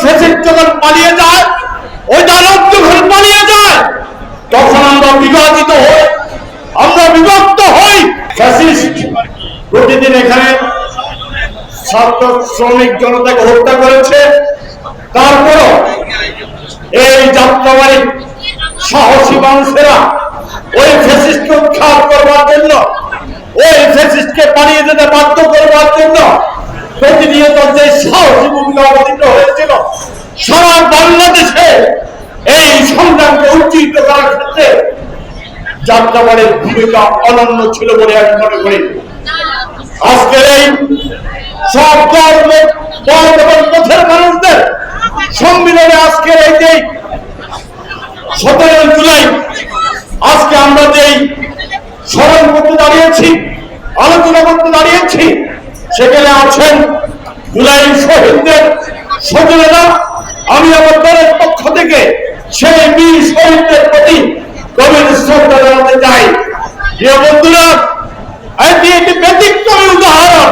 Fascist যখন পালিয়ে যায়, ওই দানব যখন পালিয়ে যায়, তখন আমরা বিভাজিত হই, আমরা বিভক্ত হই। ফ্যাসিস্ট প্রতিদিন এখানে ছাত্র শ্রমিক জনতাকে হত্যা করেছে, তারপরও এই যাত্রাবাড়ির সাহসী মানুষেরা ওই ফ্যাসিস্টকে উৎখাত করবার জন্য, ওই ফ্যাসিস্টকে পালিয়ে যেতে বাধ্য করবার জন্য প্রতিনিয়ত যে সাহসী ভূমিকা অবতীর্ণ হয়েছিল, সারা বাংলাদেশে এই সংগ্রামকে উজ্জীবিত করার ক্ষেত্রে যাত্রাবাড়ির ভূমিকা অনন্য ছিল বলে আমি মনে করি। আজকের এই সব ধর্ম এবং পথের মানুষদের সম্মিলনে আজকের এই যে 17 জুলাই আজকে আমরা যেই স্মরণ করতে দাঁড়িয়েছি, আলোচনা করতে দাঁড়িয়েছি, সেখানে আছেন জুলাই শহীদদের স্বজনেরা। আমি আমার দলের পক্ষ থেকে সেই বীর শহীদদের প্রতি গভীর শ্রদ্ধা জানাতে চাই। যে বন্ধুরা, এটি একটি ব্যতিক্রমী উদাহরণ।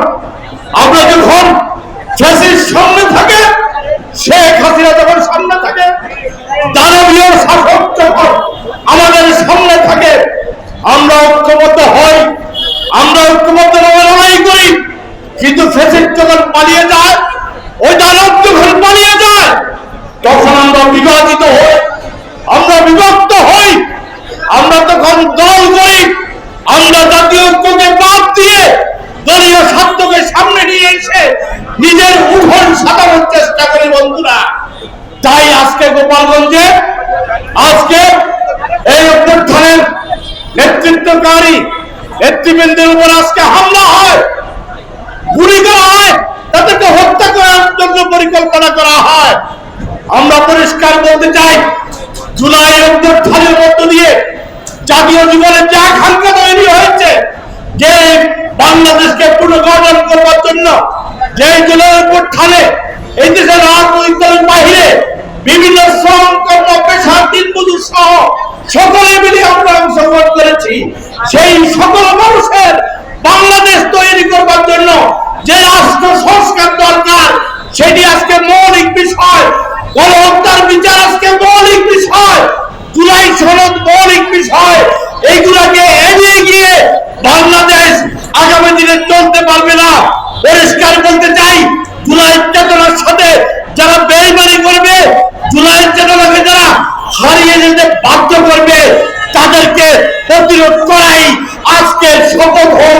আমরা যখন ফ্যাসিস্ট সামনে থাকে, শেখ হাসিনা যখন সামনে থাকে, দানবীয় শাসক যখন আমাদের সামনে থাকে, আমরা ঐক্যবদ্ধ হই, আমরা ঐক্যবদ্ধ লড়াই করি। কিন্তু ফ্যাসিস্ট যখন পালিয়ে যায়, ওই দানব যখন পালিয়ে যায়, তখন আমরা বিভাজিত হই, আমরা বিভক্ত হই। আমরা তখন দল করি, আমরা জাতীয় ঐক্যকে বাদ দিয়ে দলীয় স্বার্থকে সামনে নিয়ে এসে নিজের উঠোন সাজানোর চেষ্টা করি বন্ধুরা। তাই আজকে গোপালগঞ্জে আজকে এই অভ্যুত্থানের নেতৃত্বকারী নেতৃবৃন্দের উপর আজকে হামলা হয়, গুলি করা হয়, তাদেরকে হত্যা করার জন্য পরিকল্পনা করা হয়। আমরা পরিষ্কার বলতে চাই, জুলাই অভ্যুত্থানের মধ্য দিয়ে জাতীয় জীবনে যে আকাঙ্ক্ষা তৈরি হয়েছে, যে বাংলাদেশকে পুনর্গঠন করবার জন্য, যে জুলাই অভ্যুত্থানে এই দেশের রাজনৈতিক দলের বাহিরে বিভিন্ন শ্রম কর্ম পেশা দিনমজুর সহ সকলে মিলে আমরা অংশগ্রহণ করেছি, সেই সকল মানুষের বাংলাদেশ তৈরি করবার জন্য যে রাষ্ট্র সংস্কার দরকার, সেটি আজকে মৌলিক বিষয়। গণহত্যার বিচার আজকে মৌলিক বিষয়, জুলাই সনদ মৌলিক বিষয়। এইগুলাকে এগিয়ে গিয়ে বাংলাদেশ আগামী দিনে চলতে পারবে না। পরিষ্কার বলতে চাই, জুলাই চেতনার সাথে যারা বেইমানি করবে, জুলাই চেতনাকে যারা হারিয়ে যেতে বাধ্য করবে, তাদেরকে প্রতিরোধ করাই আজকের শপথ হোক।